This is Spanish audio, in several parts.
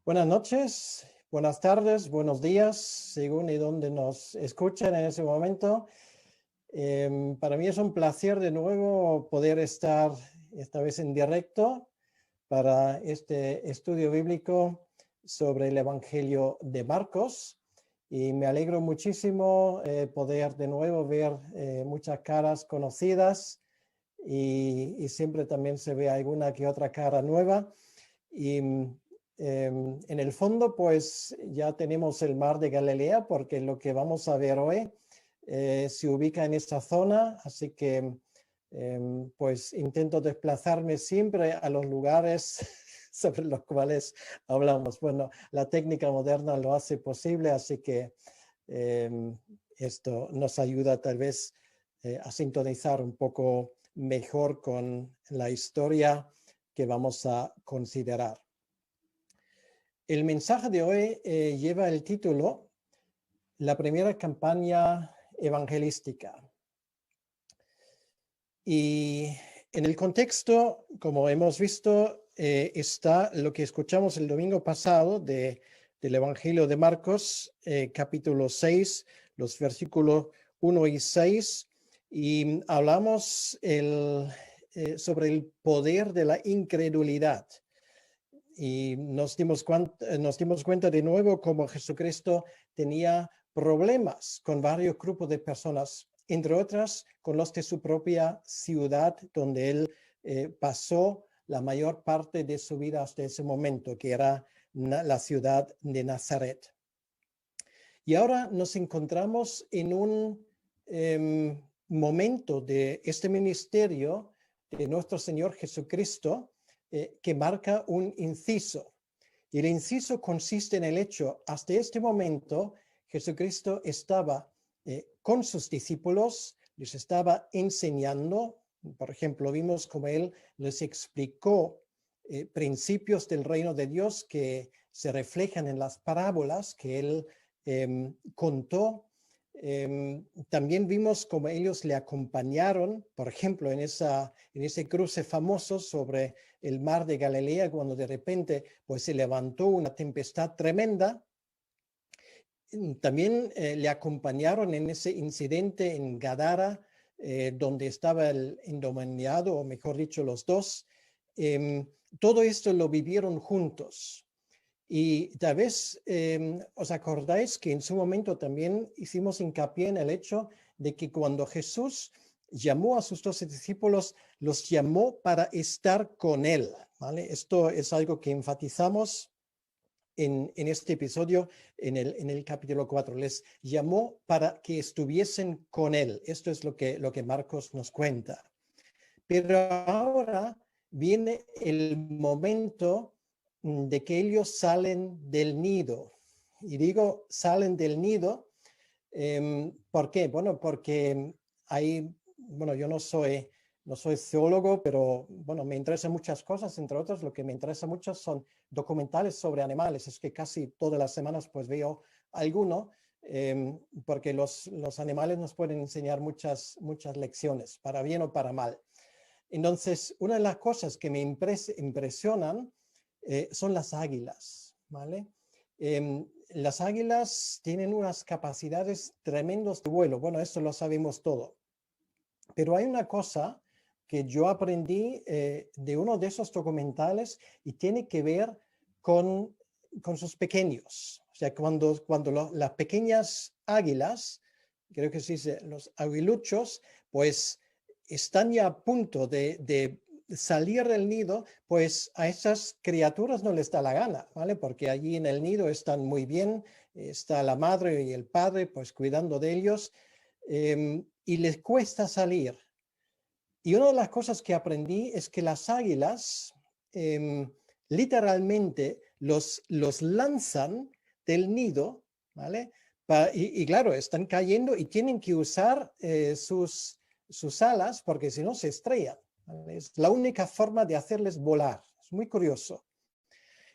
Buenas noches, buenas tardes, buenos días, según y donde nos escuchen en ese momento. Para mí es un placer de nuevo poder estar esta vez en directo para este estudio bíblico sobre el Evangelio de Marcos. Y me alegro muchísimo poder de nuevo ver muchas caras conocidas y siempre también se ve alguna que otra cara nueva. Y en el fondo, pues ya tenemos el mar de Galilea, porque lo que vamos a ver hoy se ubica en esta zona, así que pues intento desplazarme siempre a los lugares sobre los cuales hablamos. Bueno, la técnica moderna lo hace posible, así que esto nos ayuda tal vez a sintonizar un poco mejor con la historia que vamos a considerar. El mensaje de hoy lleva el título La primera campaña evangelística. Y en el contexto, como hemos visto, está lo que escuchamos el domingo pasado del Evangelio de Marcos, capítulo 6, los versículos 1 y 6, y hablamos sobre el poder de la incredulidad. Y nos dimos cuenta de nuevo cómo Jesucristo tenía problemas con varios grupos de personas, entre otras con los de su propia ciudad, donde él pasó la mayor parte de su vida hasta ese momento, que era la ciudad de Nazaret. Y ahora nos encontramos en un momento de este ministerio de nuestro Señor Jesucristo, que marca un inciso. Y el inciso consiste en el hecho, hasta este momento, Jesucristo estaba con sus discípulos, les estaba enseñando. Por ejemplo, vimos cómo él les explicó principios del reino de Dios que se reflejan en las parábolas que él contó. También vimos cómo ellos le acompañaron, por ejemplo, en ese cruce famoso sobre el mar de Galilea, cuando de repente pues, se levantó una tempestad tremenda. También le acompañaron en ese incidente en Gadara, donde estaba el endemoniado, o mejor dicho, los dos. Todo esto lo vivieron juntos. Y tal vez os acordáis que en su momento también hicimos hincapié en el hecho de que cuando Jesús llamó a sus 12 discípulos, los llamó para estar con él, ¿vale? Esto es algo que enfatizamos en este episodio, en el capítulo 4. Les llamó para que estuviesen con él. Esto es lo que Marcos nos cuenta. Pero ahora viene el momento de que ellos salen del nido. Y digo salen del nido, ¿por qué? Bueno, porque yo no soy zoólogo, pero bueno, me interesan muchas cosas, entre otras, lo que me interesa mucho son documentales sobre animales. Es que casi todas las semanas pues veo alguno, porque los animales nos pueden enseñar muchas lecciones, para bien o para mal. Entonces, una de las cosas que me impresionan son las águilas, ¿vale? Las águilas tienen unas capacidades tremendas de vuelo. Bueno, eso lo sabemos todo. Pero hay una cosa que yo aprendí de uno de esos documentales y tiene que ver con sus pequeños. O sea, cuando las pequeñas águilas, creo que se dice los aguiluchos, pues están ya a punto de salir del nido, pues a esas criaturas no les da la gana, ¿vale? Porque allí en el nido están muy bien, está la madre y el padre, pues cuidando de ellos, y les cuesta salir. Y una de las cosas que aprendí es que las águilas literalmente los lanzan del nido, ¿vale? Y claro, están cayendo y tienen que usar sus alas porque si no se estrellan, ¿vale? Es la única forma de hacerles volar. Es muy curioso.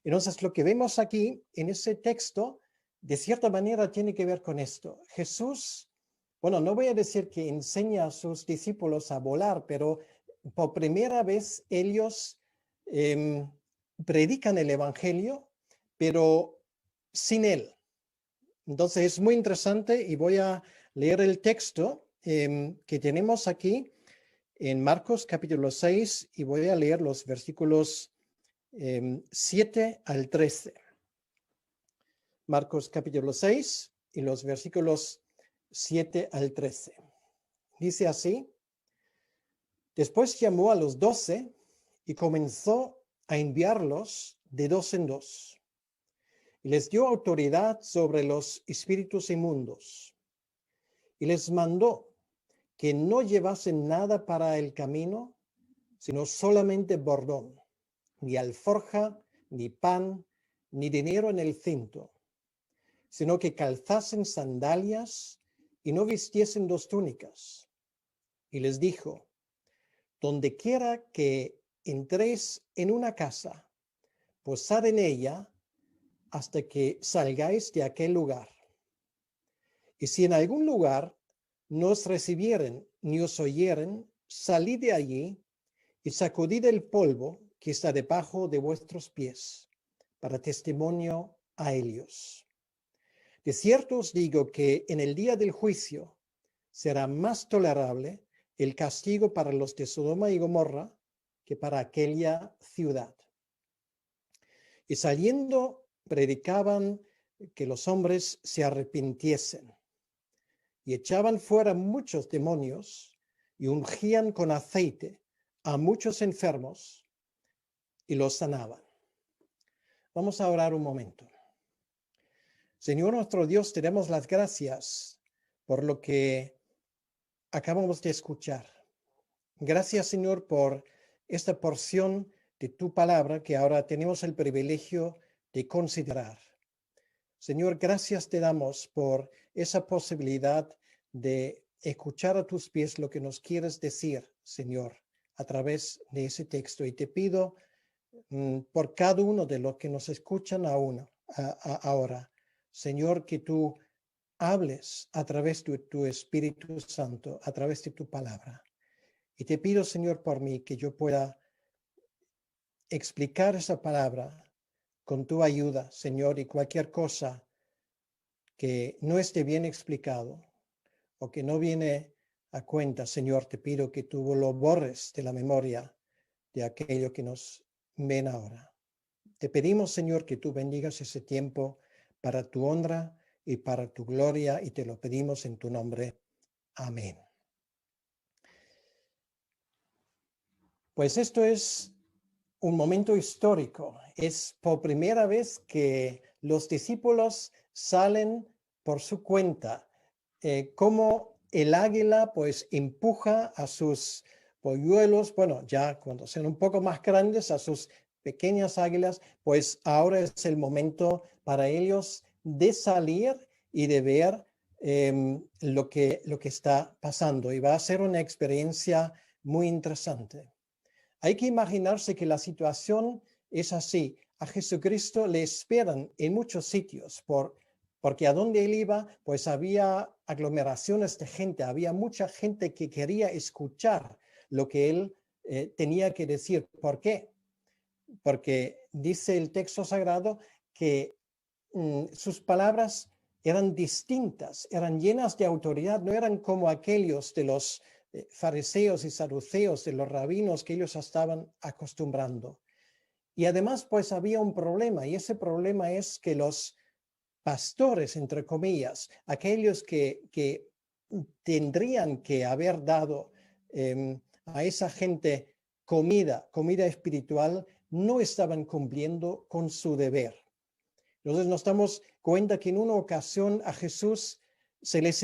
Entonces, lo que vemos aquí en ese texto, de cierta manera, tiene que ver con esto. Jesús, bueno, no voy a decir que enseña a sus discípulos a volar, pero por primera vez ellos predican el Evangelio, pero sin él. Entonces es muy interesante y voy a leer el texto que tenemos aquí en Marcos capítulo 6 y voy a leer los versículos 7 al 13. Marcos capítulo 6 y los versículos 7 al 13. Dice así: Después llamó a los 12 y comenzó a enviarlos de dos en dos. Y les dio autoridad sobre los espíritus inmundos. Y les mandó que no llevasen nada para el camino, sino solamente bordón, ni alforja, ni pan, ni dinero en el cinto, sino que calzasen sandalias y no vistiesen dos túnicas. Y les dijo: Donde quiera que entréis en una casa, posad en ella hasta que salgáis de aquel lugar. Y si en algún lugar no os recibieren ni os oyeren, salid de allí y sacudid el polvo que está debajo de vuestros pies, para testimonio a ellos. De cierto os digo que en el día del juicio será más tolerable el castigo para los de Sodoma y Gomorra que para aquella ciudad. Y saliendo predicaban que los hombres se arrepintiesen, y echaban fuera muchos demonios y ungían con aceite a muchos enfermos y los sanaban. Vamos a orar un momento. Señor nuestro Dios, te damos las gracias por lo que acabamos de escuchar. Gracias, Señor, por esta porción de tu palabra que ahora tenemos el privilegio de considerar. Señor, gracias te damos por esa posibilidad de escuchar a tus pies lo que nos quieres decir, Señor, a través de ese texto. Y te pido por cada uno de los que nos escuchan ahora, Señor, que tú hables a través de tu Espíritu Santo, a través de tu palabra. Y te pido, Señor, por mí, que yo pueda explicar esa palabra con tu ayuda, Señor, y cualquier cosa que no esté bien explicado o que no viene a cuenta, Señor, te pido que tú lo borres de la memoria de aquello que nos ven ahora. Te pedimos, Señor, que tú bendigas ese tiempo para tu honra y para tu gloria, y te lo pedimos en tu nombre. Amén. Pues esto es un momento histórico. Es por primera vez que los discípulos salen por su cuenta, como el águila pues empuja a sus polluelos, bueno, ya cuando sean un poco más grandes, a sus pequeñas águilas, pues ahora es el momento para ellos de salir y de ver lo que está pasando. Y va a ser una experiencia muy interesante. Hay que imaginarse que la situación es así. A Jesucristo le esperan en muchos sitios porque a donde él iba, pues había aglomeraciones de gente, había mucha gente que quería escuchar lo que él tenía que decir. ¿Por qué? Porque dice el texto sagrado que sus palabras eran distintas, eran llenas de autoridad, no eran como aquellos de los fariseos y saduceos, de los rabinos que ellos estaban acostumbrando. Y además, pues había un problema, y ese problema es que los pastores, entre comillas, aquellos que tendrían que haber dado a esa gente comida espiritual, no estaban cumpliendo con su deber. Entonces nos damos cuenta que en una ocasión a Jesús se les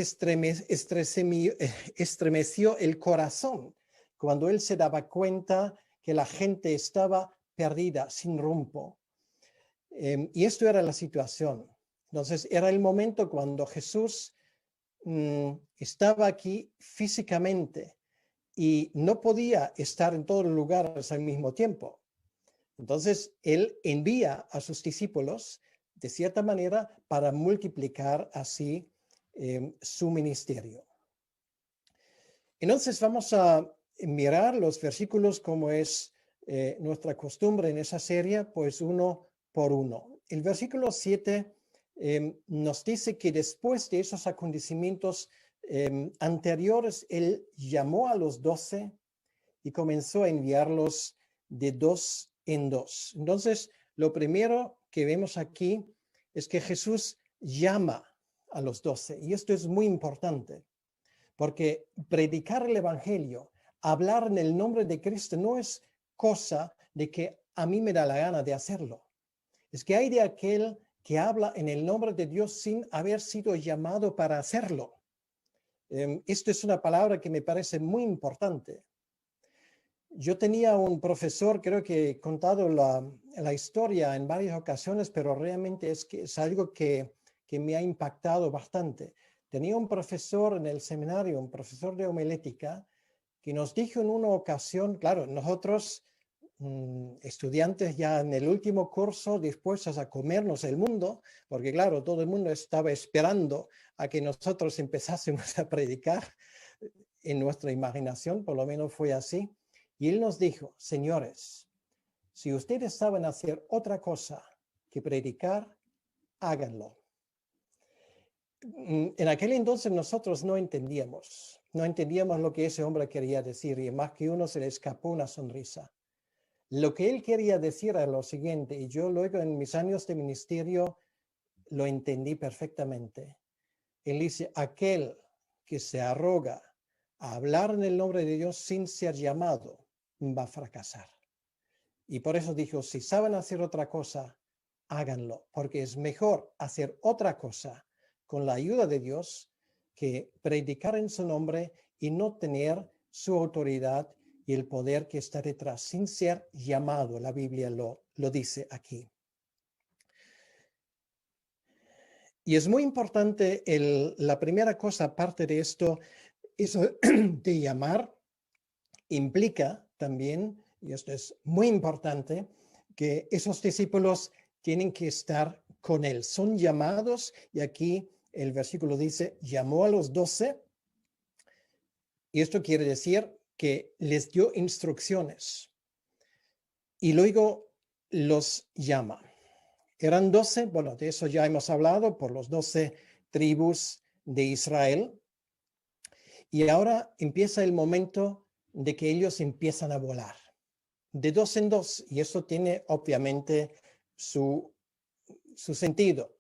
estremeció el corazón cuando él se daba cuenta que la gente estaba perdida, sin rumbo. Y esto era la situación. Entonces era el momento cuando Jesús estaba aquí físicamente y no podía estar en todos los lugares al mismo tiempo. Entonces él envía a sus discípulos de cierta manera para multiplicar así su ministerio. Entonces vamos a mirar los versículos como es nuestra costumbre en esa serie, pues uno por uno. el versículo 7 nos dice que después de esos acontecimientos anteriores, él llamó a los 12 y comenzó a enviarlos de dos en dos. Entonces, lo primero que vemos aquí es que Jesús llama a los 12, y esto es muy importante, porque predicar el Evangelio, hablar en el nombre de Cristo, no es cosa de que a mí me da la gana de hacerlo. Es que hay de aquel que habla en el nombre de Dios sin haber sido llamado para hacerlo. Esto es una palabra que me parece muy importante. Yo tenía un profesor, creo que he contado la historia en varias ocasiones, pero realmente es algo que me ha impactado bastante. Tenía un profesor en el seminario, un profesor de homilética, que nos dijo en una ocasión, claro, nosotros estudiantes ya en el último curso dispuestos a comernos el mundo, porque claro, todo el mundo estaba esperando a que nosotros empezásemos a predicar en nuestra imaginación, por lo menos fue así. Y él nos dijo, señores, si ustedes saben hacer otra cosa que predicar, háganlo. En aquel entonces nosotros no entendíamos lo que ese hombre quería decir, y más que uno se le escapó una sonrisa. Lo que él quería decir era lo siguiente, y yo luego en mis años de ministerio lo entendí perfectamente. Él dice, aquel que se arroga a hablar en el nombre de Dios sin ser llamado, va a fracasar. Y por eso dijo, si saben hacer otra cosa, háganlo, porque es mejor hacer otra cosa con la ayuda de Dios que predicar en su nombre y no tener su autoridad y el poder que está detrás, sin ser llamado. La Biblia lo dice aquí. Y es muy importante, la primera cosa aparte de esto, eso de llamar implica también, y esto es muy importante, que esos discípulos tienen que estar con él. Son llamados, y aquí el versículo dice, llamó a los 12, y esto quiere decir que les dio instrucciones, y luego los llama. Eran 12, bueno, de eso ya hemos hablado, por los 12 tribus de Israel, y ahora empieza el momento de que ellos empiezan a volar. De dos en dos, y eso tiene obviamente su sentido.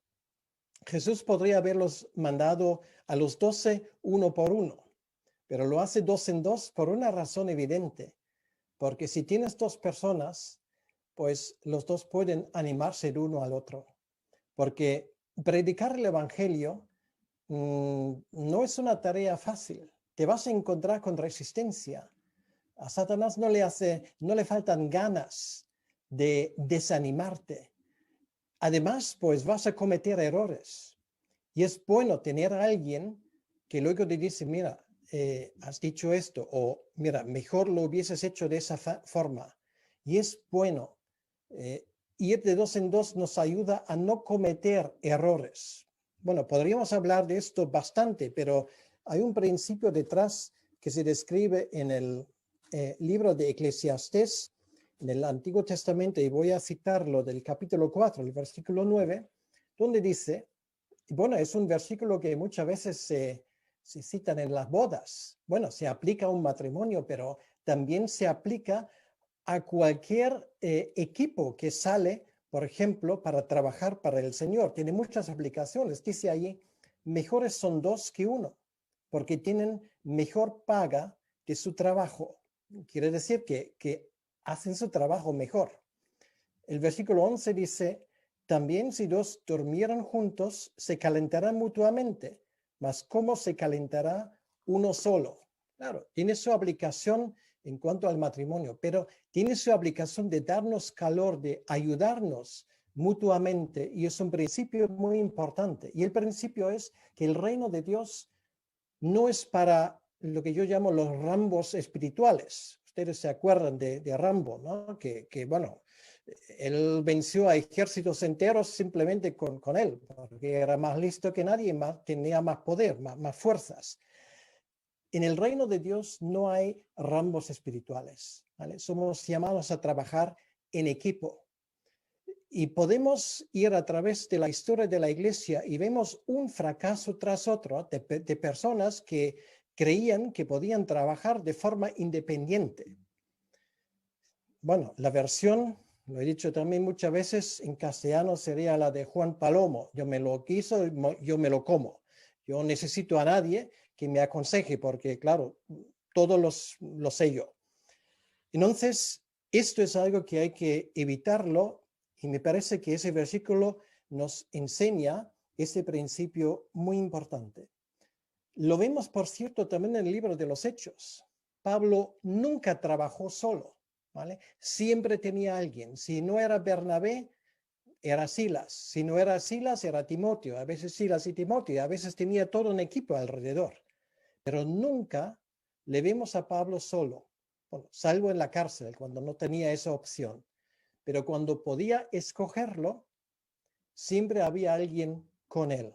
Jesús podría haberlos mandado a los 12 uno por uno, pero lo hace dos en dos por una razón evidente, porque si tienes dos personas, pues los dos pueden animarse el uno al otro, porque predicar el Evangelio no es una tarea fácil, te vas a encontrar con resistencia. A Satanás no le faltan ganas de desanimarte. Además, pues vas a cometer errores. Y es bueno tener a alguien que luego te dice, mira, has dicho esto, o mira, mejor lo hubieses hecho de esa forma. Y es bueno. Ir de dos en dos nos ayuda a no cometer errores. Bueno, podríamos hablar de esto bastante, pero hay un principio detrás que se describe en el libro de Eclesiastés, en el Antiguo Testamento, y voy a citarlo del capítulo 4, el versículo 9, donde dice, bueno, es un versículo que muchas veces se citan en las bodas. Bueno, se aplica a un matrimonio, pero también se aplica a cualquier equipo que sale, por ejemplo, para trabajar para el Señor. Tiene muchas aplicaciones. Dice allí, mejores son dos que uno, porque tienen mejor paga de su trabajo. Quiere decir que hacen su trabajo mejor. El versículo 11 dice, también si dos durmieran juntos, se calentarán mutuamente, mas ¿cómo se calentará uno solo? Claro, tiene su aplicación en cuanto al matrimonio, pero tiene su aplicación de darnos calor, de ayudarnos mutuamente, y es un principio muy importante. Y el principio es que el reino de Dios no es para lo que yo llamo los Rambos espirituales. Ustedes se acuerdan de Rambo, ¿no? Que bueno, él venció a ejércitos enteros simplemente con él, porque era más listo que nadie, tenía más poder, más fuerzas. En el reino de Dios no hay Rambos espirituales, ¿vale? Somos llamados a trabajar en equipo. Y podemos ir a través de la historia de la iglesia y vemos un fracaso tras otro de personas que creían que podían trabajar de forma independiente. Bueno, la versión, lo he dicho también muchas veces, en castellano sería la de Juan Palomo. Yo me lo quiso, yo me lo como. Yo necesito a nadie que me aconseje porque, claro, todos lo sé yo. Entonces, esto es algo que hay que evitarlo y me parece que ese versículo nos enseña ese principio muy importante. Lo vemos, por cierto, también en el libro de los Hechos. Pablo nunca trabajó solo, ¿vale? Siempre tenía alguien. Si no era Bernabé, era Silas. Si no era Silas, era Timoteo. A veces Silas y Timoteo. A veces tenía todo un equipo alrededor. Pero nunca le vemos a Pablo solo. Bueno, salvo en la cárcel, cuando no tenía esa opción. Pero cuando podía escogerlo, siempre había alguien con él.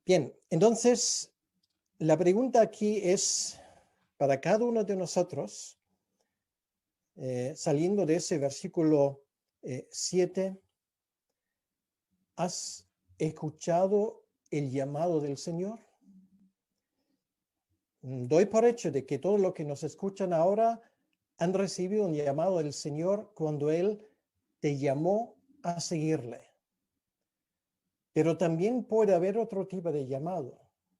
Bien, entonces, la pregunta aquí es, para cada uno de nosotros, saliendo de ese versículo 7, ¿has escuchado el llamado del Señor? Doy por hecho de que todos los que nos escuchan ahora han recibido un llamado del Señor cuando Él te llamó a seguirle. Pero también puede haber otro tipo de llamado,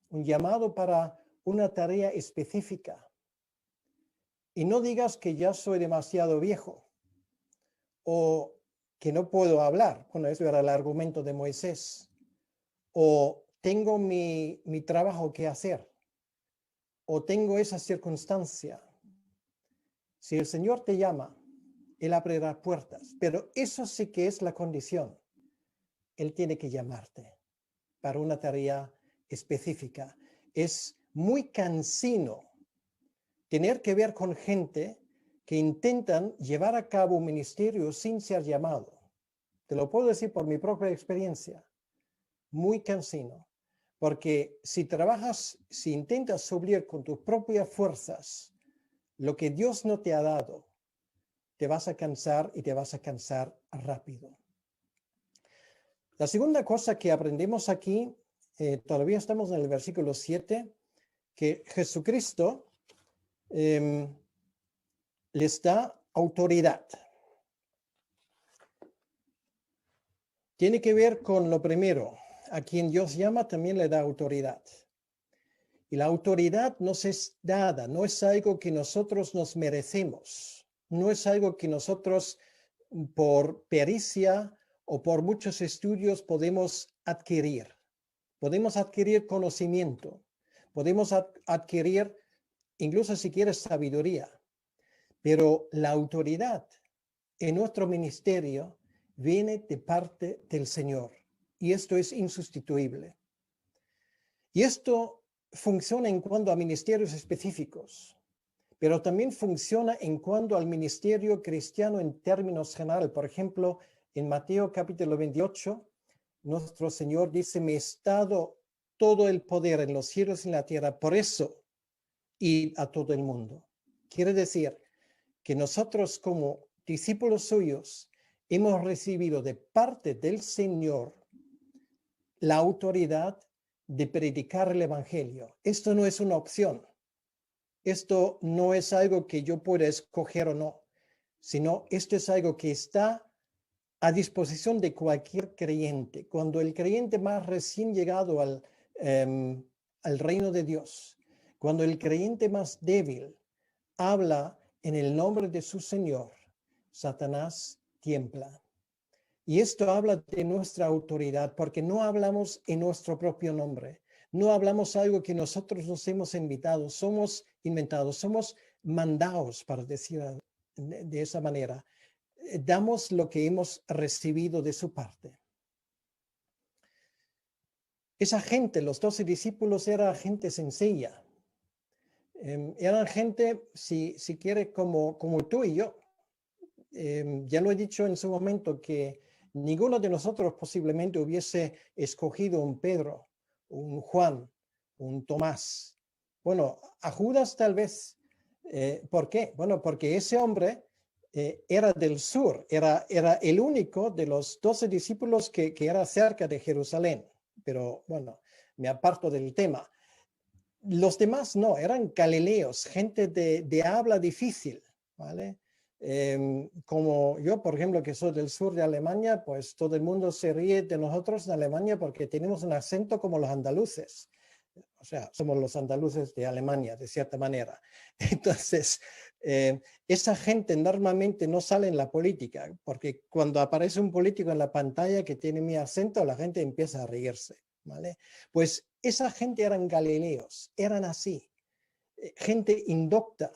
un llamado para una tarea específica. Y no digas que ya soy demasiado viejo o que no puedo hablar. Bueno, eso era el argumento de Moisés. O tengo mi trabajo que hacer. O tengo esa circunstancia. Si el Señor te llama, Él abrirá puertas. Pero eso sí que es la condición. Él tiene que llamarte para una tarea específica. Es muy cansino tener que ver con gente que intentan llevar a cabo un ministerio sin ser llamado. Te lo puedo decir por mi propia experiencia. Muy cansino. Porque si intentas suplir con tus propias fuerzas lo que Dios no te ha dado, te vas a cansar y te vas a cansar rápido. La segunda cosa que aprendemos aquí, todavía estamos en el versículo 7, que Jesucristo les da autoridad. Tiene que ver con lo primero. A quien Dios llama también le da autoridad. Y la autoridad nos es dada, no es algo que nosotros nos merecemos. No es algo que nosotros por pericia o por muchos estudios podemos adquirir. Podemos adquirir conocimiento. Podemos adquirir, incluso si quieres, sabiduría. Pero la autoridad en nuestro ministerio viene de parte del Señor. Y esto es insustituible. Y esto funciona en cuanto a ministerios específicos, pero también funciona en cuanto al ministerio cristiano en términos generales. Por ejemplo, en Mateo capítulo 28, nuestro Señor dice, me es dado todo el poder en los cielos y en la tierra, por eso id a todo el mundo. Quiere decir que nosotros como discípulos suyos hemos recibido de parte del Señor la autoridad de predicar el Evangelio. Esto no es una opción. Esto no es algo que yo pueda escoger o no, sino esto es algo que está a disposición de cualquier creyente. Cuando el creyente más recién llegado al reino de Dios, cuando el creyente más débil habla en el nombre de su Señor, Satanás tiembla. Y esto habla de nuestra autoridad, porque no hablamos en nuestro propio nombre. No hablamos algo que nosotros nos hemos inventado, somos mandados, para decir de esa manera. Damos lo que hemos recibido de su parte. Esa gente, los 12 discípulos, era gente sencilla. Eran gente, si quiere, como tú y yo. Ya lo he dicho en su momento que ninguno de nosotros posiblemente hubiese escogido un Pedro, un Juan, un Tomás. Bueno, a Judas tal vez. ¿Por qué? Bueno, porque ese hombre era del sur, era el único de los 12 discípulos que era cerca de Jerusalén. Pero bueno, me aparto del tema. Los demás no, eran galileos, gente de habla difícil, ¿vale? Como yo, por ejemplo, que soy del sur de Alemania, pues todo el mundo se ríe de nosotros en Alemania porque tenemos un acento como los andaluces. O sea, somos los andaluces de Alemania, de cierta manera. Entonces, esa gente normalmente no sale en la política, porque cuando aparece un político en la pantalla que tiene mi acento, la gente empieza a reírse, ¿vale? Pues esa gente eran galileos, eran así, gente indocta.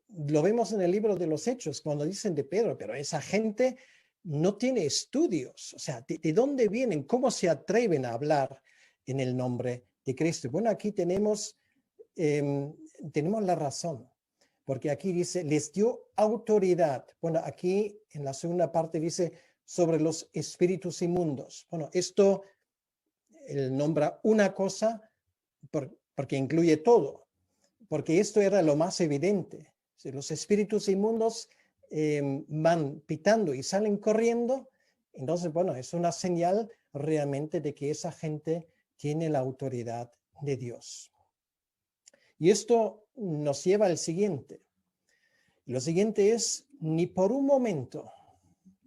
Lo vemos en el libro de los Hechos, cuando dicen de Pedro, pero esa gente no tiene estudios. O sea, ¿de dónde vienen? ¿Cómo se atreven a hablar en el nombre de Cristo? Bueno, aquí tenemos la razón, porque aquí dice, les dio autoridad. Bueno, aquí en la segunda parte dice, sobre los espíritus inmundos. Bueno, esto él nombra una cosa porque incluye todo, porque esto era lo más evidente. Si los espíritus inmundos van pitando y salen corriendo, entonces, bueno, es una señal realmente de que esa gente tiene la autoridad de Dios. Y esto nos lleva al siguiente. Lo siguiente es, ni por un momento,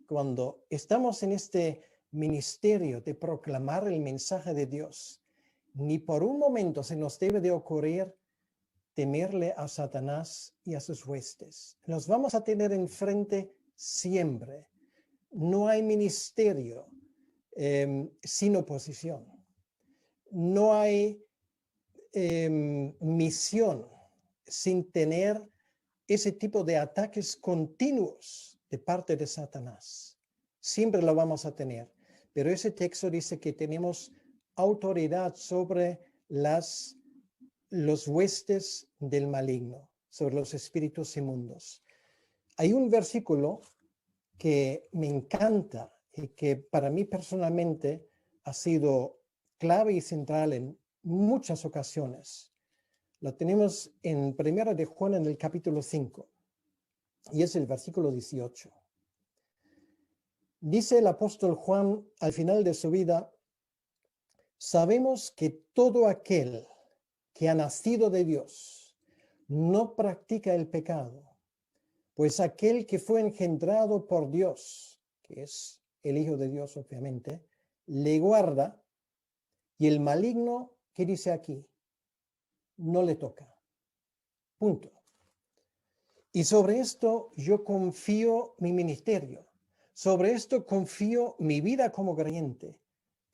cuando estamos en este ministerio de proclamar el mensaje de Dios, ni por un momento se nos debe de ocurrir temerle a Satanás y a sus huestes. Los vamos a tener enfrente siempre. No hay ministerio sin oposición. No hay misión sin tener ese tipo de ataques continuos de parte de Satanás. Siempre lo vamos a tener. Pero ese texto dice que tenemos autoridad sobre los huestes del maligno, sobre los espíritus inmundos. Hay un versículo que me encanta y que para mí personalmente ha sido clave y central en muchas ocasiones. Lo tenemos en Primera de Juan en el capítulo 5 y es el versículo 18. Dice el apóstol Juan al final de su vida, sabemos que todo aquel que ha nacido de Dios no practica el pecado, pues aquel que fue engendrado por Dios, que es el Hijo de Dios obviamente, le guarda y el maligno, ¿qué dice aquí? No le toca. Punto. Y sobre esto yo confío mi ministerio. Sobre esto confío mi vida como creyente.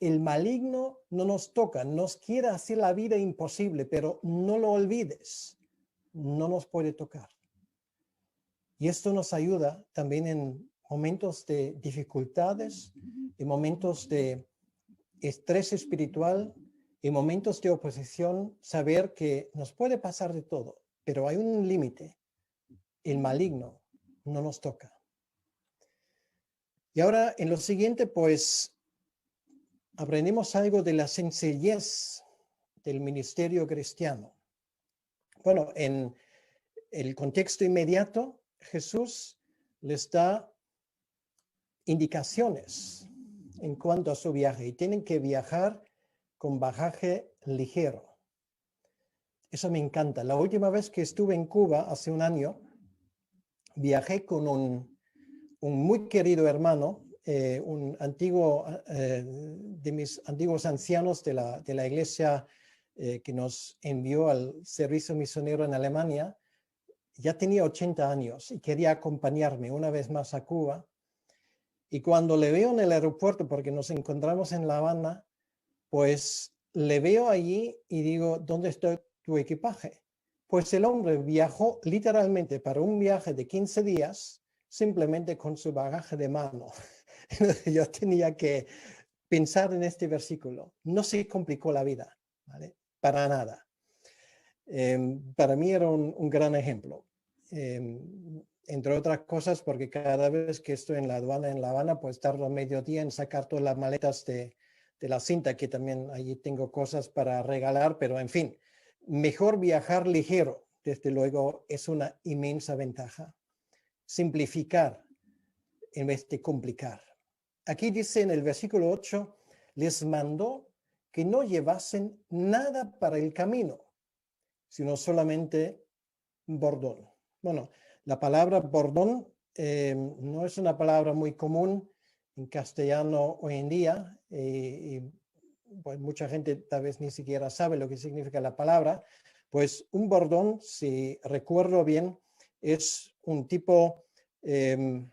El maligno no nos toca, nos quiere hacer la vida imposible, pero no lo olvides, no nos puede tocar. Y esto nos ayuda también en momentos de dificultades, en momentos de estrés espiritual, en momentos de oposición, saber que nos puede pasar de todo, pero hay un límite. El maligno no nos toca. Y ahora en lo siguiente, pues, aprendemos algo de la sencillez del ministerio cristiano. Bueno, en el contexto inmediato, Jesús les da indicaciones en cuanto a su viaje y tienen que viajar con bagaje ligero. Eso me encanta. La última vez que estuve en Cuba, hace un año, viajé con un muy querido hermano, un antiguo, de mis antiguos ancianos de la iglesia que nos envió al servicio misionero en Alemania. Ya tenía 80 años y quería acompañarme una vez más a Cuba. Y cuando le veo en el aeropuerto, porque nos encontramos en La Habana, pues le veo allí y digo, ¿dónde está tu equipaje? Pues el hombre viajó literalmente para un viaje de 15 días, simplemente con su bagaje de mano. Yo tenía que pensar en este versículo. No se complicó la vida, ¿vale? Para nada. Para mí era un gran ejemplo. Entre otras cosas, porque cada vez que estoy en la aduana en La Habana, pues tardo medio día en sacar todas las maletas de la cinta, que también allí tengo cosas para regalar, pero en fin, mejor viajar ligero, desde luego, es una inmensa ventaja. simplificar en vez de complicar. Aquí dice en el versículo 8, les mandó que no llevasen nada para el camino, sino solamente bordón. Bueno, la palabra bordón no es una palabra muy común en castellano hoy en día, y pues mucha gente tal vez ni siquiera sabe lo que significa la palabra. Pues un bordón, si recuerdo bien, es un tipo de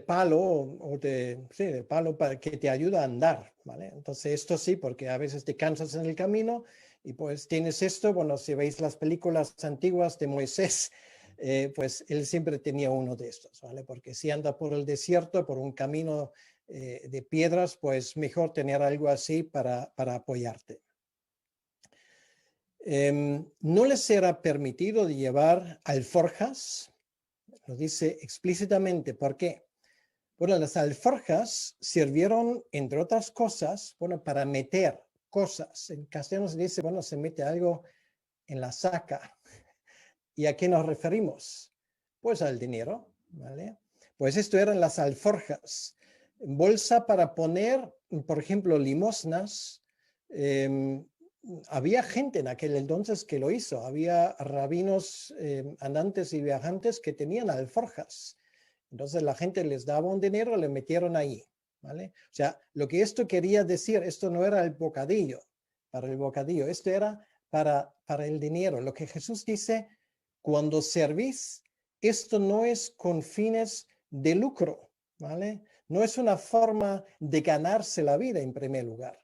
palo de palo para que te ayuda a andar, ¿vale? Entonces esto sí, porque a veces te cansas en el camino y pues tienes esto. Bueno, si veis las películas antiguas de Moisés, pues él siempre tenía uno de estos, ¿vale? Porque si anda por el desierto, por un camino de piedras, pues mejor tener algo así para apoyarte. No les será permitido llevar alforjas, lo dice explícitamente. ¿Por qué? Bueno, las alforjas sirvieron, entre otras cosas, bueno, para meter cosas. En castellano se dice, bueno, se mete algo en la saca. ¿Y a qué nos referimos? Pues al dinero, ¿vale? Pues esto eran las alforjas. Bolsa para poner, por ejemplo, limosnas. Había gente en aquel entonces que lo hizo. Había rabinos andantes y viajantes que tenían alforjas. Entonces la gente les daba un dinero, le metieron ahí, ¿vale? O sea, lo que esto quería decir, esto no era el bocadillo, para el bocadillo, esto era para el dinero. Lo que Jesús dice, cuando servís, esto no es con fines de lucro, ¿vale? No es una forma de ganarse la vida en primer lugar.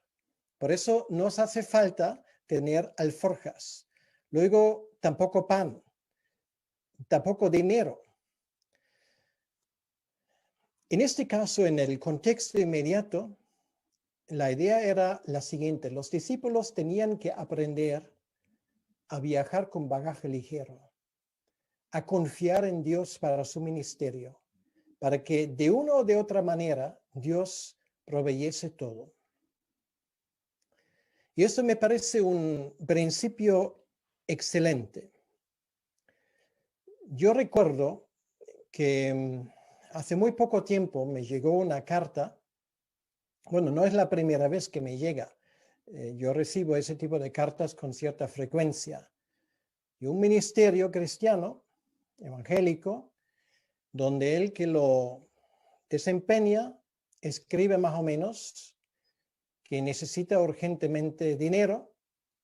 Por eso nos hace falta tener alforjas. Luego, tampoco pan, tampoco dinero. En este caso, en el contexto inmediato, la idea era la siguiente: los discípulos tenían que aprender a viajar con bagaje ligero, a confiar en Dios para su ministerio, para que de una o de otra manera Dios proveyese todo. Y esto me parece un principio excelente. Yo recuerdo que hace muy poco tiempo me llegó una carta. Bueno, no es la primera vez que me llega. Yo recibo ese tipo de cartas con cierta frecuencia. Y un ministerio cristiano, evangélico, donde el que lo desempeña escribe más o menos que necesita urgentemente dinero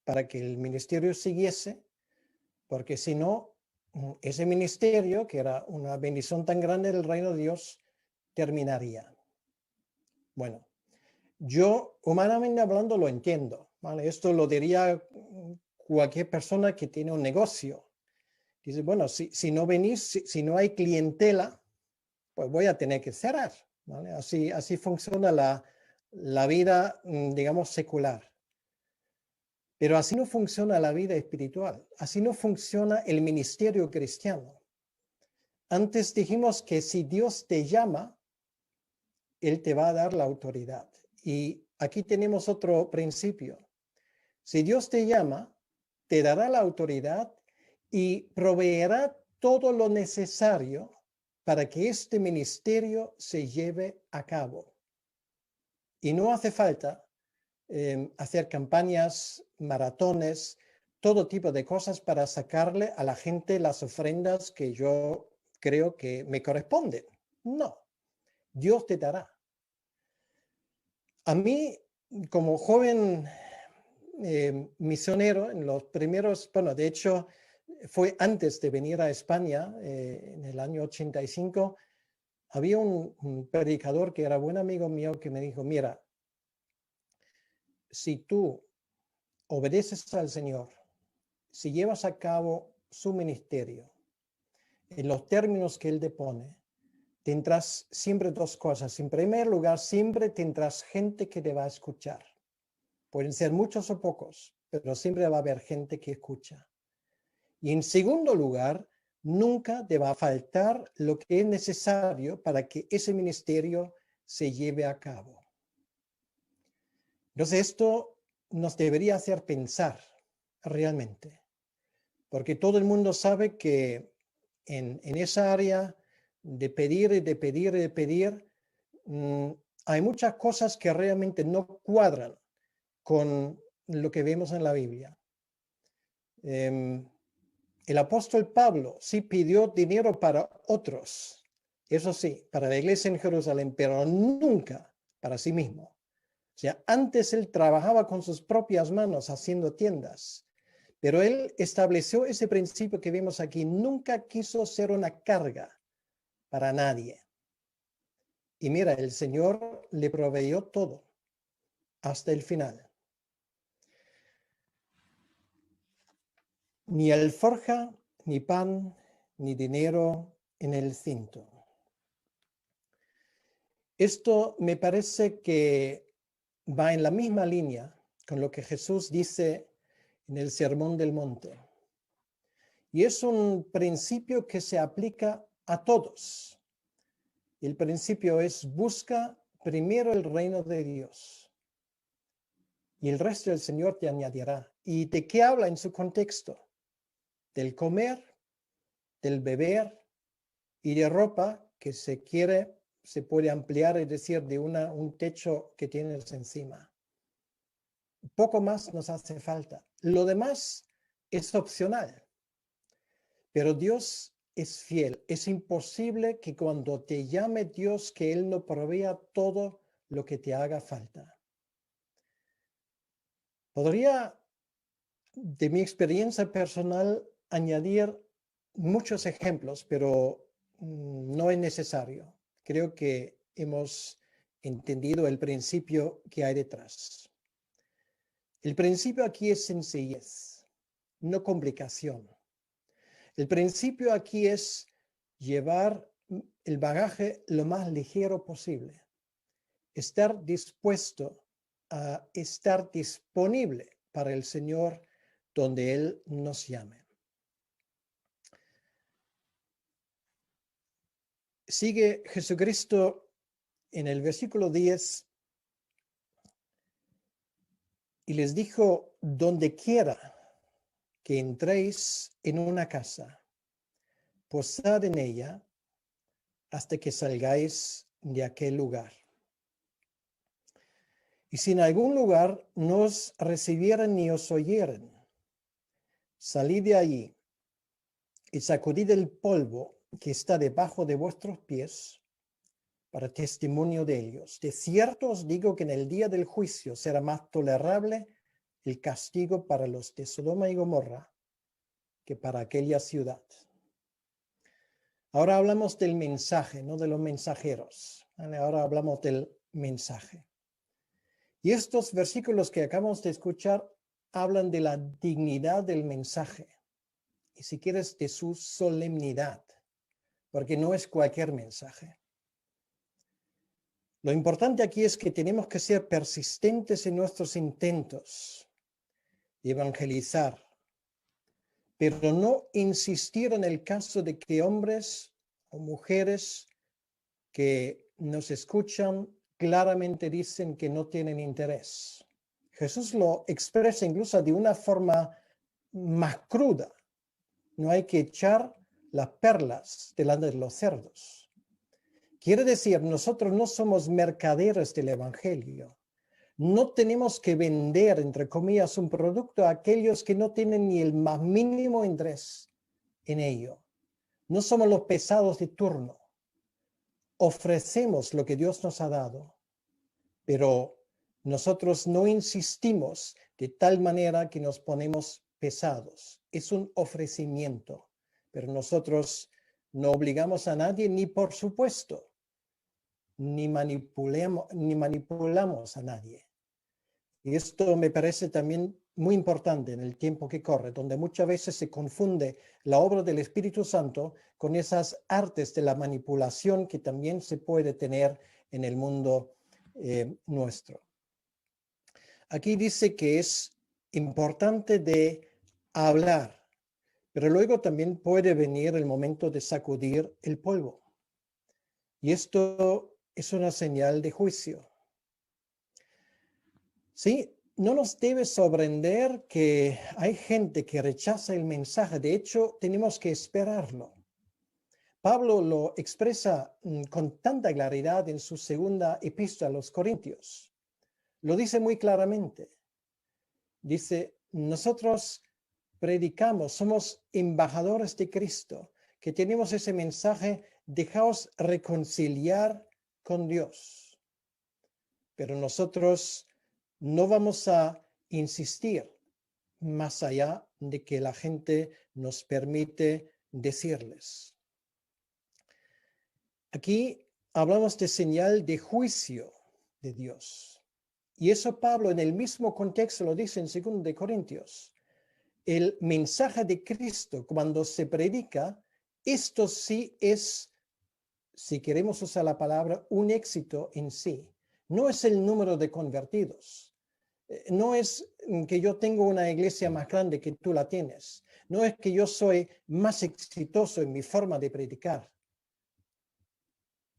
para que el ministerio siguiese, porque si no, ese ministerio, que era una bendición tan grande del reino de Dios, terminaría. Bueno, yo, humanamente hablando, lo entiendo, ¿vale? Esto lo diría cualquier persona que tiene un negocio. Dice, bueno, si no venís, si no hay clientela, pues voy a tener que cerrar, ¿vale? Así funciona la vida, digamos, secular. Pero así no funciona la vida espiritual. Así no funciona el ministerio cristiano. Antes dijimos que si Dios te llama, Él te va a dar la autoridad. Y aquí tenemos otro principio. Si Dios te llama, te dará la autoridad y proveerá todo lo necesario para que este ministerio se lleve a cabo. Y no hace falta hacer campañas, maratones, todo tipo de cosas para sacarle a la gente las ofrendas que yo creo que me corresponden. No, Dios te dará. A mí, como joven misionero, en los primeros, bueno, de hecho, fue antes de venir a España, en el año 85, había un predicador que era buen amigo mío que me dijo, mira, si tú obedeces al Señor, si llevas a cabo su ministerio en los términos que Él depone, tendrás siempre dos cosas. En primer lugar, siempre tendrás gente que te va a escuchar. Pueden ser muchos o pocos, pero siempre va a haber gente que escucha. Y en segundo lugar, nunca te va a faltar lo que es necesario para que ese ministerio se lleve a cabo. Entonces, esto nos debería hacer pensar realmente, porque todo el mundo sabe que en esa área de pedir y de pedir y de pedir, hay muchas cosas que realmente no cuadran con lo que vemos en la Biblia. El apóstol Pablo sí pidió dinero para otros, eso sí, para la iglesia en Jerusalén, pero nunca para sí mismo. O sea, antes él trabajaba con sus propias manos haciendo tiendas, pero él estableció ese principio que vemos aquí. Nunca quiso ser una carga para nadie. Y mira, el Señor le proveyó todo hasta el final. Ni alforja, ni pan, ni dinero en el cinto. Esto me parece que va en la misma línea con lo que Jesús dice en el Sermón del Monte. Y es un principio que se aplica a todos. El principio es: busca primero el reino de Dios y el resto del Señor te añadirá. ¿Y de qué habla en su contexto? Del comer, del beber y de ropa que se puede ampliar, es decir, de un techo que tienes encima. Poco más nos hace falta. Lo demás es opcional. Pero Dios es fiel. Es imposible que cuando te llame Dios, que Él no provea todo lo que te haga falta. Podría, de mi experiencia personal, añadir muchos ejemplos, pero no es necesario. Creo que hemos entendido el principio que hay detrás. El principio aquí es sencillez, no complicación. El principio aquí es llevar el bagaje lo más ligero posible. Estar dispuesto a estar disponible para el Señor donde Él nos llame. Sigue Jesucristo en el versículo 10 y les dijo: donde quiera que entréis en una casa, posad en ella hasta que salgáis de aquel lugar. Y si en algún lugar no os recibieran ni os oyeren, salid de allí y sacudid el polvo que está debajo de vuestros pies para testimonio de ellos. De cierto os digo que en el día del juicio será más tolerable el castigo para los de Sodoma y Gomorra que para aquella ciudad. Ahora hablamos del mensaje, no de los mensajeros. Ahora hablamos del mensaje. Y estos versículos que acabamos de escuchar hablan de la dignidad del mensaje y, si quieres, de su solemnidad, porque no es cualquier mensaje. Lo importante aquí es que tenemos que ser persistentes en nuestros intentos de evangelizar, pero no insistir en el caso de que hombres o mujeres que nos escuchan claramente dicen que no tienen interés. Jesús lo expresa incluso de una forma más cruda. No hay que echar las perlas delante de los cerdos. Quiere decir, nosotros no somos mercaderes del Evangelio. No tenemos que vender, entre comillas, un producto a aquellos que no tienen ni el más mínimo interés en ello. No somos los pesados de turno. Ofrecemos lo que Dios nos ha dado, pero nosotros no insistimos de tal manera que nos ponemos pesados. Es un ofrecimiento, pero nosotros no obligamos a nadie, ni por supuesto, ni manipulamos a nadie. Y esto me parece también muy importante en el tiempo que corre, donde muchas veces se confunde la obra del Espíritu Santo con esas artes de la manipulación que también se puede tener en el mundo nuestro. Aquí dice que es importante de hablar, pero luego también puede venir el momento de sacudir el polvo. Y esto es una señal de juicio. Sí, no nos debe sorprender que hay gente que rechaza el mensaje. De hecho, tenemos que esperarlo. Pablo lo expresa con tanta claridad en su segunda epístola a los Corintios. Lo dice muy claramente. Dice, nosotros predicamos, somos embajadores de Cristo, que tenemos ese mensaje, dejaos reconciliar con Dios. Pero nosotros no vamos a insistir más allá de que la gente nos permite decirles. Aquí hablamos de señal de juicio de Dios. Y eso Pablo en el mismo contexto lo dice en 2 de Corintios. El mensaje de Cristo, cuando se predica, esto sí es, si queremos usar la palabra, un éxito en sí. No es el número de convertidos. No es que yo tengo una iglesia más grande que tú la tienes. No es que yo soy más exitoso en mi forma de predicar.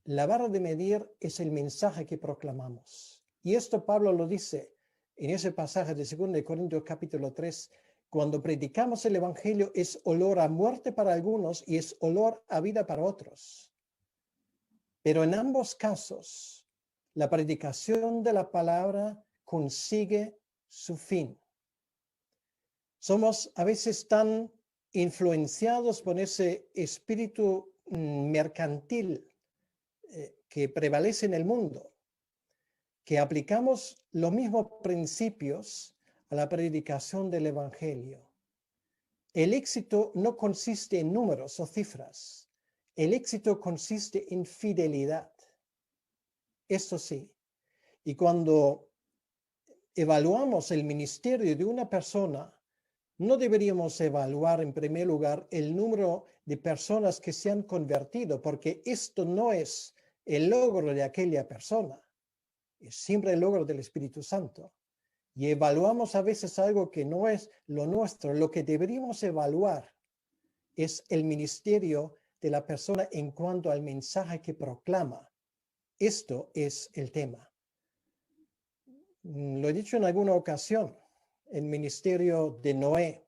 La vara de medir es el mensaje que proclamamos. Y esto Pablo lo dice en ese pasaje de 2 de Corintios capítulo 3. Cuando predicamos el evangelio es olor a muerte para algunos y es olor a vida para otros. Pero en ambos casos, la predicación de la palabra consigue su fin. Somos a veces tan influenciados por ese espíritu mercantil que prevalece en el mundo, que aplicamos los mismos principios a la predicación del evangelio. El éxito no consiste en números o cifras. El éxito consiste en fidelidad. Eso sí. Y cuando evaluamos el ministerio de una persona, no deberíamos evaluar en primer lugar el número de personas que se han convertido, porque esto no es el logro de aquella persona, es siempre el logro del Espíritu Santo. Y evaluamos a veces algo que no es lo nuestro. Lo que deberíamos evaluar es el ministerio de la persona en cuanto al mensaje que proclama. Esto es el tema. Lo he dicho en alguna ocasión, el ministerio de Noé,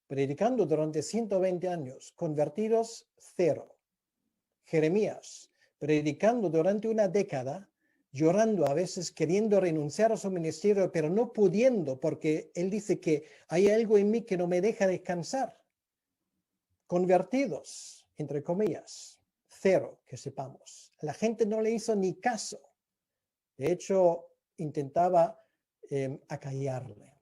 predicando durante 120 años, convertidos 0. Jeremías, predicando durante una década, llorando a veces, queriendo renunciar a su ministerio, pero no pudiendo, porque él dice que hay algo en mí que no me deja descansar. Convertidos, entre comillas, 0, que sepamos. La gente no le hizo ni caso. De hecho, intentaba acallarle.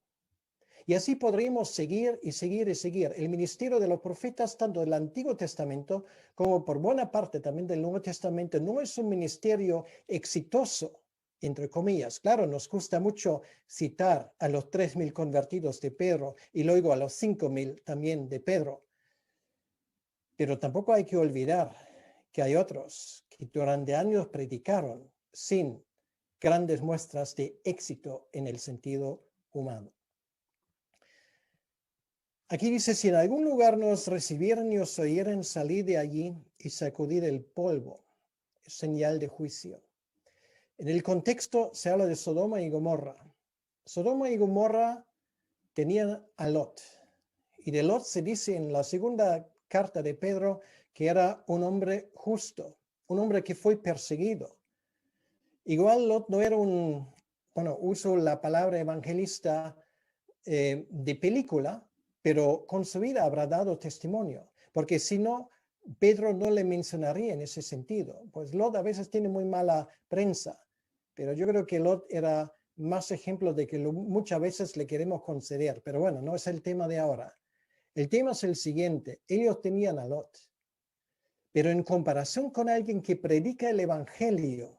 Y así podríamos seguir y seguir y seguir. El ministerio de los profetas, tanto del Antiguo Testamento como por buena parte también del Nuevo Testamento, no es un ministerio exitoso, entre comillas. Claro, nos gusta mucho citar a los 3,000 convertidos de Pedro y luego a los 5,000 también de Pedro. Pero tampoco hay que olvidar que hay otros que durante años predicaron sin grandes muestras de éxito en el sentido humano. Aquí dice, si en algún lugar nos recibieran y os oyeran, salid de allí y sacudid el polvo. Es señal de juicio. En el contexto se habla de Sodoma y Gomorra. Sodoma y Gomorra tenían a Lot. Y de Lot se dice en la segunda carta de Pedro que era un hombre justo, un hombre que fue perseguido. Igual Lot no era uso la palabra evangelista de película, pero con su vida habrá dado testimonio, porque si no, Pedro no le mencionaría en ese sentido. Pues Lot a veces tiene muy mala prensa, pero yo creo que Lot era más ejemplo de que muchas veces le queremos conceder, pero bueno, no es el tema de ahora. El tema es el siguiente, ellos tenían a Lot, pero en comparación con alguien que predica el evangelio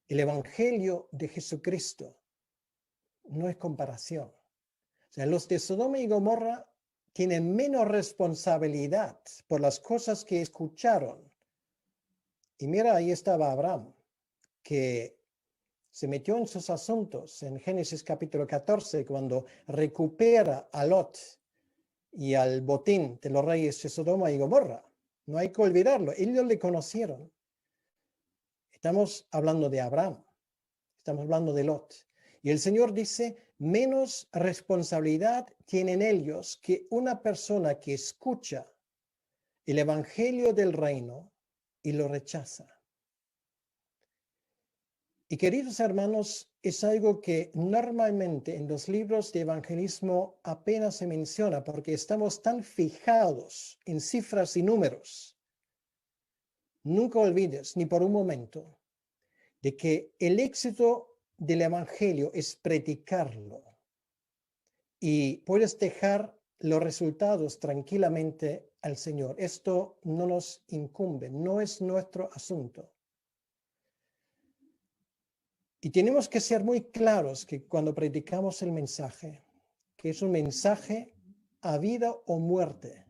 de Jesucristo, no es comparación. O sea, los de Sodoma y Gomorra tienen menos responsabilidad por las cosas que escucharon. Y mira, ahí estaba Abraham, que se metió en sus asuntos en Génesis capítulo 14, cuando recupera a Lot y al botín de los reyes de Sodoma y Gomorra. No hay que olvidarlo, ellos le conocieron. Estamos hablando de Abraham, estamos hablando de Lot. Y el Señor dice, menos responsabilidad tienen ellos que una persona que escucha el evangelio del reino y lo rechaza. Y queridos hermanos, es algo que normalmente en los libros de evangelismo apenas se menciona porque estamos tan fijados en cifras y números. Nunca olvides, ni por un momento, de que el éxito del evangelio es predicarlo y puedes dejar los resultados tranquilamente al Señor. Esto no nos incumbe, no es nuestro asunto. Y tenemos que ser muy claros que cuando predicamos el mensaje, que es un mensaje a vida o muerte,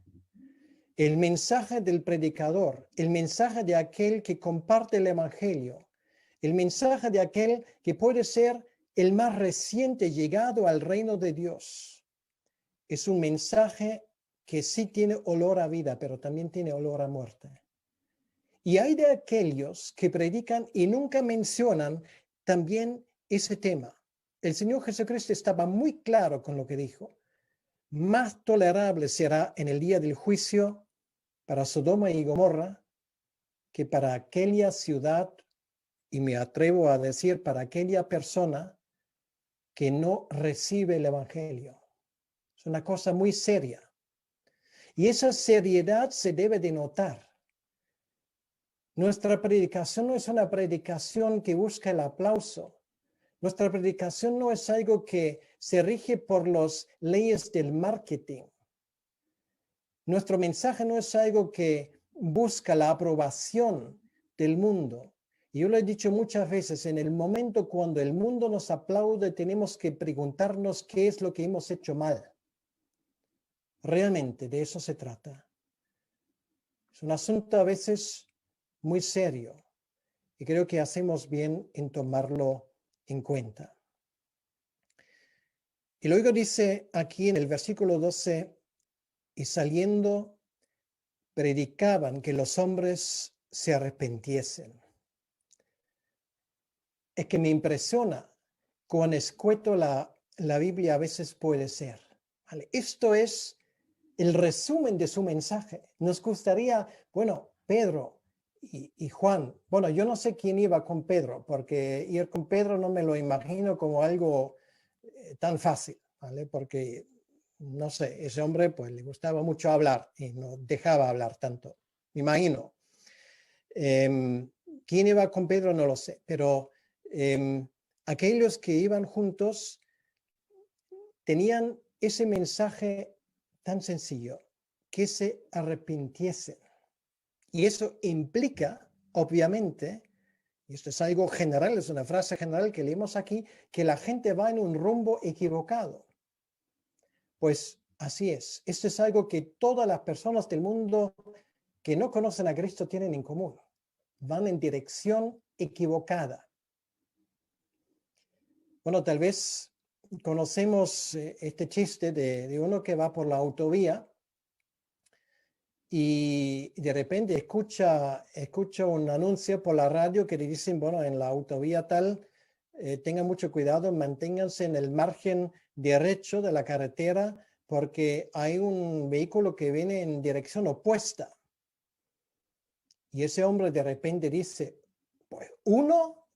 el mensaje del predicador, el mensaje de aquel que comparte el evangelio, el mensaje de aquel que puede ser el más reciente llegado al reino de Dios, es un mensaje que sí tiene olor a vida, pero también tiene olor a muerte. Y hay de aquellos que predican y nunca mencionan también ese tema. El Señor Jesucristo estaba muy claro con lo que dijo. Más tolerable será en el día del juicio para Sodoma y Gomorra que para aquella ciudad, y me atrevo a decir para aquella persona que no recibe el evangelio. Es una cosa muy seria. Y esa seriedad se debe de notar. Nuestra predicación no es una predicación que busca el aplauso. Nuestra predicación no es algo que se rige por las leyes del marketing. Nuestro mensaje no es algo que busca la aprobación del mundo. Y yo lo he dicho muchas veces, en el momento cuando el mundo nos aplaude, tenemos que preguntarnos qué es lo que hemos hecho mal. Realmente de eso se trata. Es un asunto a veces muy serio y creo que hacemos bien en tomarlo en cuenta. Y luego dice aquí en el versículo 12, y saliendo predicaban que los hombres se arrepintiesen. Es que me impresiona cuán escueto la Biblia a veces puede ser. ¿Vale? Esto es el resumen de su mensaje. Nos gustaría, bueno, Pedro y Juan, bueno, yo no sé quién iba con Pedro, porque ir con Pedro no me lo imagino como algo tan fácil, ¿vale? Porque, no sé, ese hombre pues le gustaba mucho hablar y no dejaba hablar tanto, me imagino. ¿Quién iba con Pedro? No lo sé, pero aquellos que iban juntos tenían ese mensaje tan sencillo, que se arrepintiesen. Y eso implica, obviamente, y esto es algo general, es una frase general que leemos aquí, que la gente va en un rumbo equivocado. Pues así es. Esto es algo que todas las personas del mundo que no conocen a Cristo tienen en común. Van en dirección equivocada. Bueno, tal vez conocemos este chiste de uno que va por la autovía y de repente escucha un anuncio por la radio que le dicen, bueno, en la autovía tal, tengan mucho cuidado, manténganse en el margen derecho de la carretera porque hay un vehículo que viene en dirección opuesta. Y ese hombre de repente dice, pues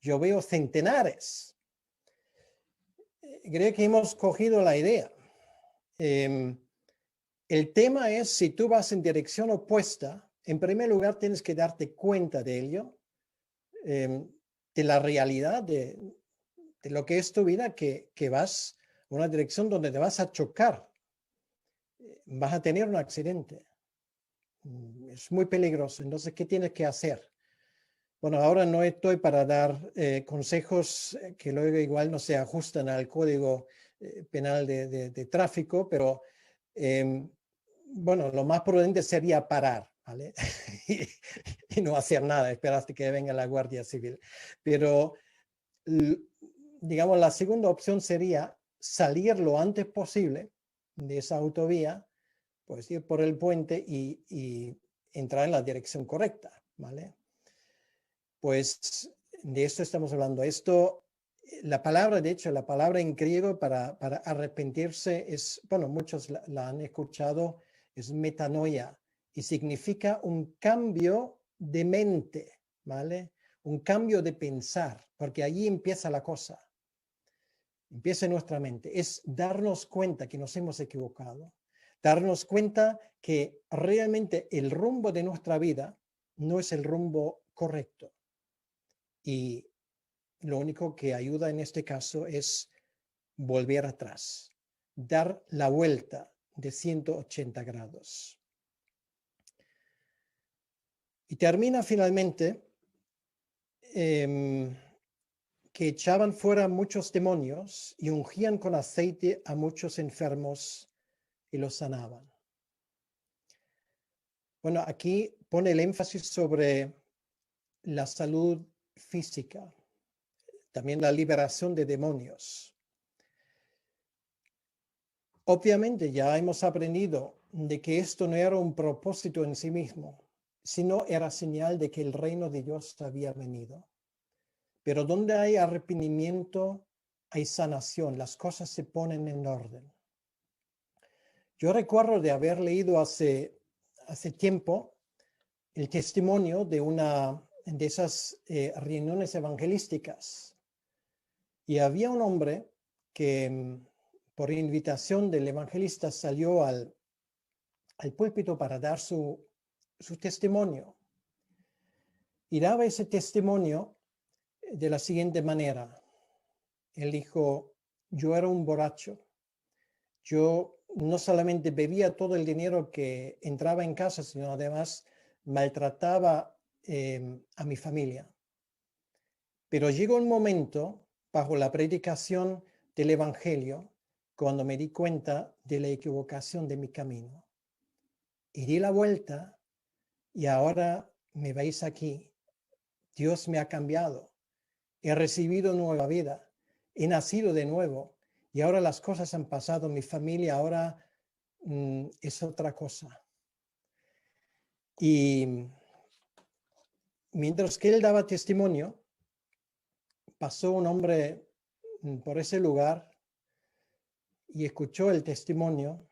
yo veo centenares. Creo que hemos cogido la idea. El tema es, si tú vas en dirección opuesta, en primer lugar tienes que darte cuenta de ello, de la realidad de lo que es tu vida, que vas a una dirección donde te vas a chocar, vas a tener un accidente. Es muy peligroso. Entonces, ¿qué tienes que hacer? Bueno, ahora no estoy para dar consejos que luego igual no se ajustan al código penal de tráfico, pero bueno, lo más prudente sería parar, ¿vale? y no hacer nada, esperar hasta que venga la Guardia Civil. Pero, digamos, la segunda opción sería salir lo antes posible de esa autovía, pues ir por el puente y entrar en la dirección correcta, ¿vale? Pues de esto estamos hablando. Esto, la palabra, de hecho, la palabra en griego para arrepentirse es, bueno, muchos la han escuchado, es metanoia. y significa un cambio de mente, ¿vale? Un cambio de pensar, porque allí empieza la cosa. Empieza en nuestra mente. Es darnos cuenta que nos hemos equivocado, darnos cuenta que realmente el rumbo de nuestra vida no es el rumbo correcto. Y lo único que ayuda en este caso es volver atrás, dar la vuelta de 180 grados. Y termina finalmente que echaban fuera muchos demonios y ungían con aceite a muchos enfermos y los sanaban. Bueno, aquí pone el énfasis sobre la salud física, también la liberación de demonios. Obviamente ya hemos aprendido de que esto no era un propósito en sí mismo, sino era señal de que el reino de Dios había venido. Pero donde hay arrepentimiento, hay sanación, las cosas se ponen en orden. Yo recuerdo de haber leído hace tiempo el testimonio de una de esas reuniones evangelísticas. Y había un hombre que por invitación del evangelista salió al púlpito para dar su testimonio. Y daba ese testimonio de la siguiente manera. Él dijo, yo era un borracho. Yo no solamente bebía todo el dinero que entraba en casa, sino además maltrataba a mi familia. Pero llegó un momento, bajo la predicación del Evangelio, cuando me di cuenta de la equivocación de mi camino. Y di la vuelta y ahora me veis aquí. Dios me ha cambiado. He recibido nueva vida. He nacido de nuevo. Y ahora las cosas han pasado. Mi familia ahora es otra cosa. Y mientras que él daba testimonio, pasó un hombre por ese lugar y escuchó el testimonio.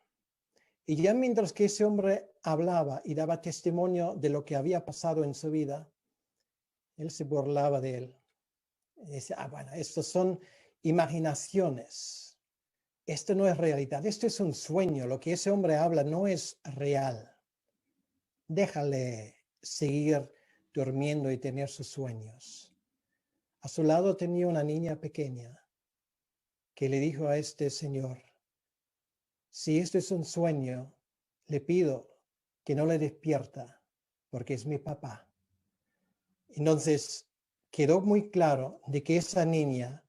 Y ya mientras que ese hombre hablaba y daba testimonio de lo que había pasado en su vida, él se burlaba de él. Y decía, bueno, estos son imaginaciones. Esto no es realidad, esto es un sueño. Lo que ese hombre habla no es real. Déjale seguir durmiendo y tener sus sueños. A su lado tenía una niña pequeña que le dijo a este señor, si esto es un sueño, le pido que no le despierta, porque es mi papá. Entonces, quedó muy claro de que esa niña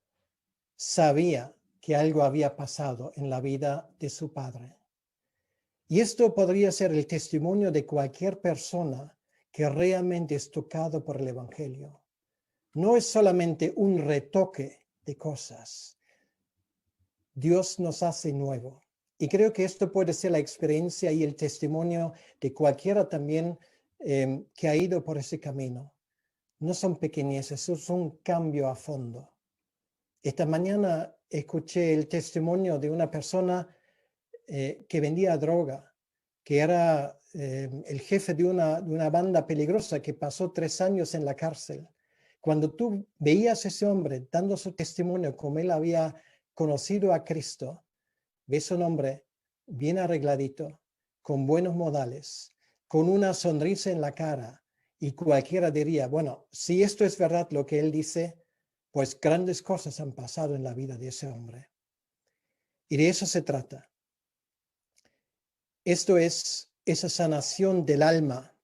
sabía que algo había pasado en la vida de su padre. Y esto podría ser el testimonio de cualquier persona que realmente es tocado por el Evangelio. No es solamente un retoque de cosas. Dios nos hace nuevo. Y creo que esto puede ser la experiencia y el testimonio de cualquiera también que ha ido por ese camino. No son pequeñeces, es un cambio a fondo. Esta mañana escuché el testimonio de una persona que vendía droga, que era el jefe de una banda peligrosa que pasó 3 años en la cárcel. Cuando tú veías a ese hombre dando su testimonio como él había conocido a Cristo, ves un hombre bien arregladito, con buenos modales, con una sonrisa en la cara, y cualquiera diría, bueno, si esto es verdad lo que él dice, pues grandes cosas han pasado en la vida de ese hombre. Y de eso se trata. Esto es esa sanación del alma,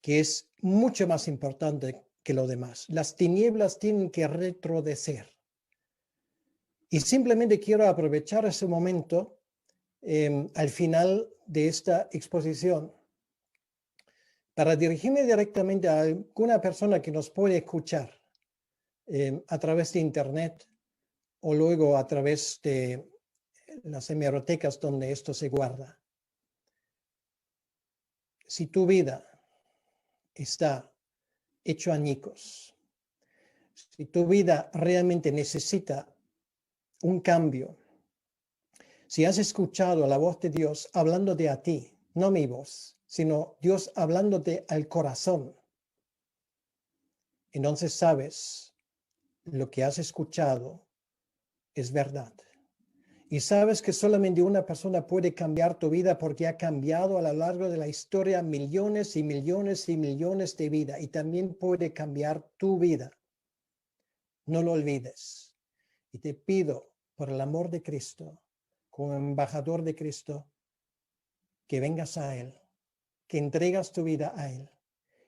que es mucho más importante que lo demás. Las tinieblas tienen que retroceder. Y simplemente quiero aprovechar ese momento al final de esta exposición para dirigirme directamente a alguna persona que nos puede escuchar a través de internet o luego a través de las hemerotecas donde esto se guarda. Si tu vida está hecho añicos, si tu vida realmente necesita un cambio, si has escuchado la voz de Dios hablando de a ti, no mi voz, sino Dios hablándote al corazón. Entonces sabes, lo que has escuchado es verdad. Y sabes que solamente una persona puede cambiar tu vida porque ha cambiado a lo largo de la historia millones y millones y millones de vidas. Y también puede cambiar tu vida. No lo olvides. Y te pido, por el amor de Cristo, como embajador de Cristo, que vengas a Él, que entregas tu vida a Él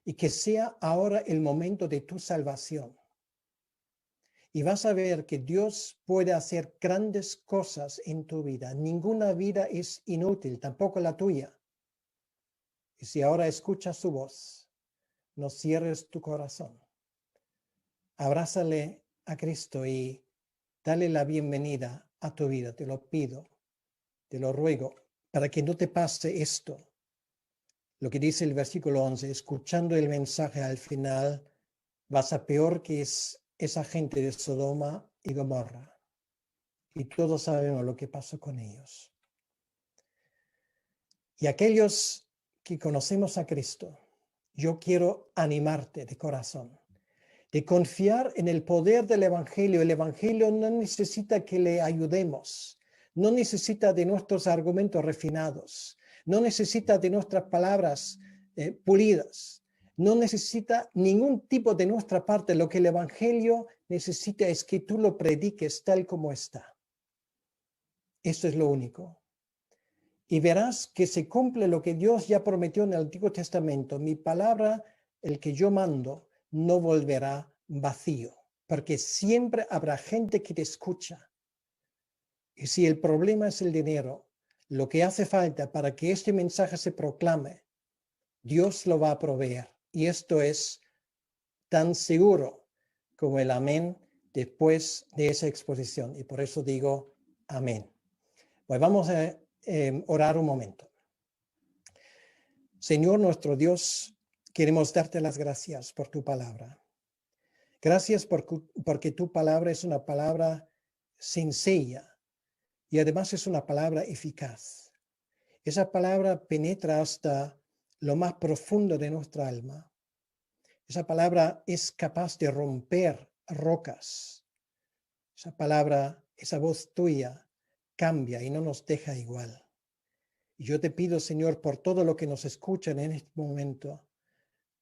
y que sea ahora el momento de tu salvación. Y vas a ver que Dios puede hacer grandes cosas en tu vida. Ninguna vida es inútil, tampoco la tuya. Y si ahora escuchas su voz, no cierres tu corazón. Abrázale a Cristo y dale la bienvenida a tu vida. Te lo pido, te lo ruego, para que no te pase esto. Lo que dice el versículo 11, escuchando el mensaje al final, vas a peor que es esa gente de Sodoma y Gomorra. Y todos sabemos lo que pasó con ellos. Y aquellos que conocemos a Cristo, yo quiero animarte de corazón, de confiar en el poder del Evangelio. El Evangelio no necesita que le ayudemos, no necesita de nuestros argumentos refinados, no necesita de nuestras palabras pulidas, no necesita ningún tipo de nuestra parte. Lo que el Evangelio necesita es que tú lo prediques tal como está. Esto es lo único. Y verás que se cumple lo que Dios ya prometió en el Antiguo Testamento. Mi palabra, el que yo mando, no volverá vacío, porque siempre habrá gente que te escucha. Y si el problema es el dinero, lo que hace falta para que este mensaje se proclame, Dios lo va a proveer. Y esto es tan seguro como el amén después de esa exposición. Y por eso digo amén. Pues vamos a orar un momento. Señor nuestro Dios, queremos darte las gracias por tu palabra. Gracias porque tu palabra es una palabra sencilla y además es una palabra eficaz. Esa palabra penetra hasta lo más profundo de nuestra alma. Esa palabra es capaz de romper rocas. Esa palabra, esa voz tuya cambia y no nos deja igual. Y yo te pido, Señor, por todo lo que nos escuchan en este momento,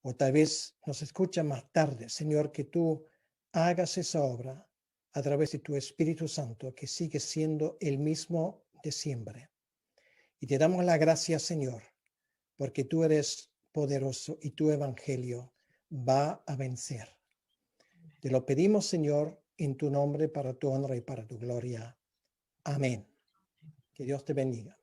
o tal vez nos escuchan más tarde, Señor, que tú hagas esa obra a través de tu Espíritu Santo, que sigue siendo el mismo de siempre. Y te damos la gracia, Señor, porque tú eres poderoso y tu evangelio va a vencer. Te lo pedimos, Señor, en tu nombre, para tu honra y para tu gloria. Amén. Que Dios te bendiga.